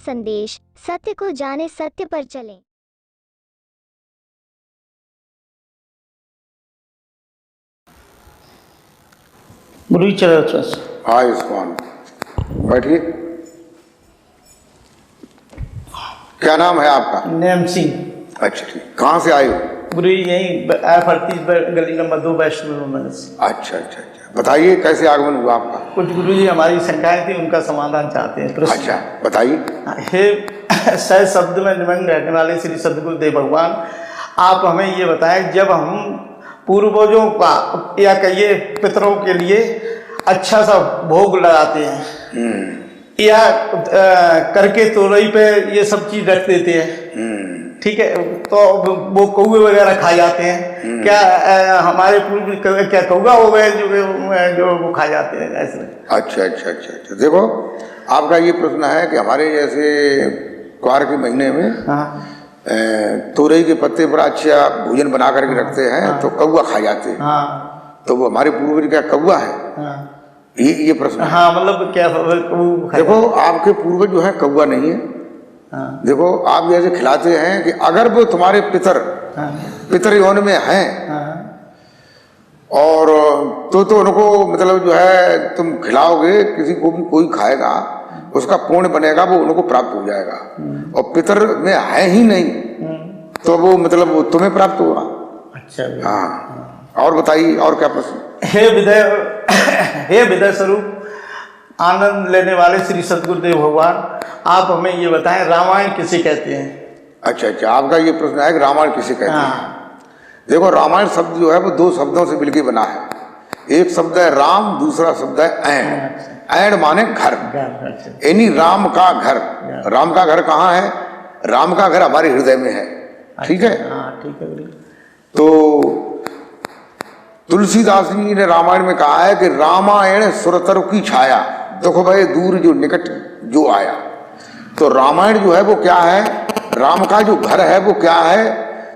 संदेश, सत्य को जाने, सत्य पर चलें। गुरु जी चलो। आयुष्मान, बैठिए। क्या नाम है आपका? नेम सिंह। अच्छा ठीक। कहाँ से आए हो? गुरु जी यही F38 गली नंबर 2 वैष्णो मंदिर से। अच्छा अच्छा अच्छा, बताइए कैसे आगमन हुआ आपका? कुछ गुरु जी हमारी शंकाएं थी, उनका समाधान चाहते हैं। अच्छा बताइए। हे सह शब्द में निमग्न रहने वाले श्री सद्गुरुदेव भगवान, आप हमें ये बताएं, जब हम पूर्वजों का या कहिए पितरों के लिए अच्छा सा भोग लगाते हैं या करके तोरई पे ये सब चीज रख देते हैं, ठीक है, तो वो कौवे वगैरह खा जाते हैं। क्या हमारे पूर्व क्या कौवा हो गए जो वो खा जाते हैं ऐसे? अच्छा अच्छा अच्छा अच्छा, देखो आपका ये प्रश्न है कि हमारे जैसे क्वार के महीने में तोरई के पत्ते पर अच्छा भोजन बना करके रखते हैं, तो कौवा खा जाते हैं। तो वो हमारे पूर्वज क्या कौवा है? ये प्रश्न। हाँ, मतलब क्या देखो आपके पूर्वज जो है कौवा नहीं है। देखो आप जैसे खिलाते हैं कि अगर वो तुम्हारे पितर यौन में हैं और तो उनको मतलब जो है तुम खिलाओगे, किसी को भी कोई खाएगा उसका पुण्य बनेगा, वो उनको प्राप्त हो जाएगा। और पितर में है ही नहीं तो वो मतलब वो तुम्हें प्राप्त होगा। अच्छा। हाँ, और बताइए और क्या प्रश्न? हे विदय स्वरूप आनंद लेने वाले श्री सद्गुरुदेव भगवान, आप हमें ये बताएं, रामायण किसे कहते हैं? अच्छा अच्छा, आपका ये प्रश्न है कि रामायण किसे कहते हैं। देखो रामायण शब्द जो है वो दो शब्दों से मिलकर बना है। एक शब्द है राम, दूसरा शब्द है ऐण। ऐण माने घर, यानी राम का घर। राम का घर कहाँ है? राम का घर हमारे हृदय में है। ठीक है। ठीक है। तो तुलसीदास जी ने रामायण में कहा है कि रामायण सुरतर की छाया, देखो भाई दूर जो निकट जो आया। तो रामायण जो है वो क्या है? राम का जो घर है वो क्या है?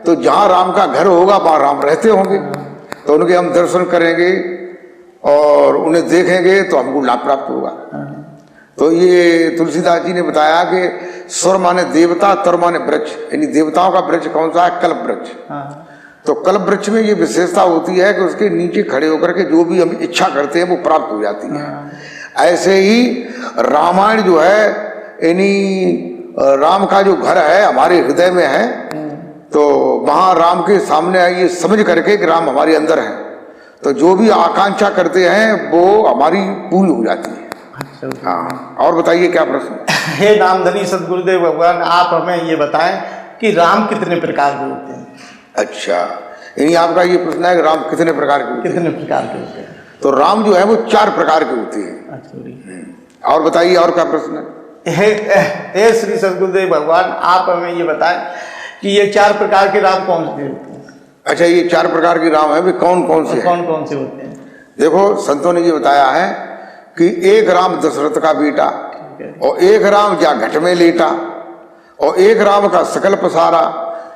तो जहां राम का घर होगा वहां राम रहते होंगे, तो उनके हम दर्शन करेंगे और उन्हें देखेंगे तो हमको लाभ प्राप्त होगा। तो ये तुलसीदास जी ने बताया कि स्वर माने देवता, तर माने वृक्ष, यानी देवताओं का वृक्ष कौन सा है? कल्प वृक्ष। तो कल्प वृक्ष में ये विशेषता होती है कि उसके नीचे खड़े होकर के जो भी हम इच्छा करते हैं वो प्राप्त हो जाती है। ऐसे ही रामायण जो है यानी राम का जो घर है हमारे हृदय में है, तो वहां राम के सामने आइए समझ करके कि राम हमारे अंदर है, तो जो भी आकांक्षा करते हैं वो हमारी पूरी हो जाती है। अच्छा। हाँ, और बताइए क्या प्रश्न? हे नामधनी सद्गुरुदेव भगवान, आप हमें ये बताएं कि राम कितने प्रकार के होते हैं? अच्छा, यानी आपका ये प्रश्न है कि राम कितने प्रकार के होते हैं? कितने प्रकार के होते हैं? तो राम जो है वो 4 प्रकार के होते हैं। अच्छा। और बताइए और क्या प्रश्न है? हे श्री सद्गुरुदेव भगवान, आप हमें ये बताएं कि ये 4 प्रकार के राम कौन से होते हैं? अच्छा, ये 4 प्रकार के राम है, वे कौन कौन से? कौन कौन से होते हैं? देखो संतों ने ये बताया है कि एक राम दशरथ का बेटा, और एक राम जा घट में लेटा, और एक राम का सकल पसारा,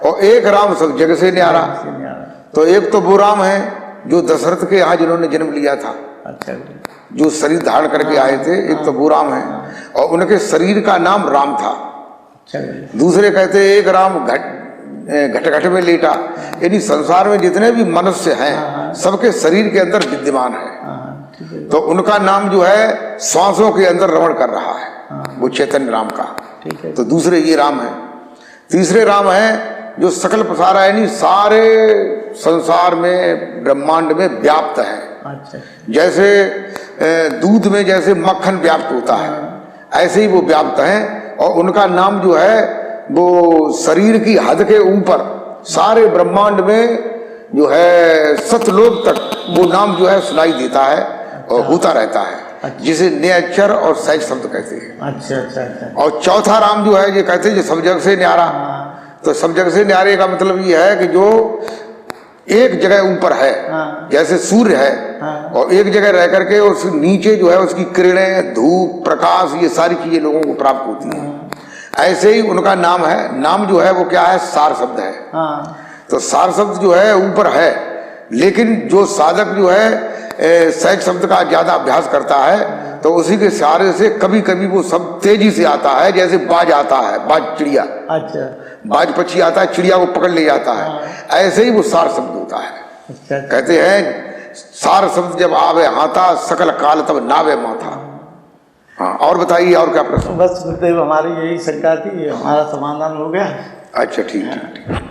और एक राम सब जग से न्यारा। तो एक तो वो राम है जो दशरथ के यहाँ जिन्होंने जन्म लिया था। अच्छा। जो शरीर धारण करके आए थे, एक तो वो राम है, और उनके शरीर का नाम राम था। अच्छा। दूसरे कहते एक राम घट में लेटा, यानी संसार में जितने भी मनुष्य हैं सबके शरीर के अंदर विद्यमान है, तो उनका नाम जो है श्वासों के अंदर रमण कर रहा है, वो चैतन्य राम का। तो दूसरे ये राम है। तीसरे राम है जो सकल पसारा, यानी सारे संसार में ब्रह्मांड में व्याप्त है। अच्छा। जैसे दूध में जैसे मक्खन व्याप्त होता है, ऐसे ही वो व्याप्त हैं, और उनका नाम जो है वो शरीर की हद के ऊपर सारे ब्रह्मांड में जो है सतलोक तक वो नाम जो है सुनाई देता है और होता रहता है, जिसे निरक्षर और सहज शब्द कहते हैं। अच्छा अच्छा अच्छा। और चौथा राम जो है ये कहते हैं जो सब जग से न्यारा। तो सब जग से न्यारे का मतलब ये है कि जो एक जगह ऊपर है, जैसे सूर्य है, और एक जगह रह करके उस नीचे जो है उसकी किरणें, धूप, प्रकाश, ये सारी चीजें लोगों को प्राप्त होती हैं। ऐसे ही उनका नाम है, नाम जो है वो क्या है? सार शब्द है। तो सार शब्द जो है ऊपर है, लेकिन जो साधक जो है सहज शब्द का ज्यादा अभ्यास करता है तो उसी के सहारे से कभी कभी वो सब तेजी से आता है, जैसे बाज आता है, बाज चिड़िया, अच्छा बाज पक्षी आता है, चिड़िया को पकड़ ले जाता है, ऐसे ही वो सार शब्द होता है। अच्छा कहते हैं सार शब्द जब आवे हाथा, सकल काल तब नावे माथा। हाँ, और बताइए और क्या प्रश्न? बस गुरुदेव हमारी यही शंका थी, हमारा समाधान हो गया। अच्छा ठीक ठीक ठीक।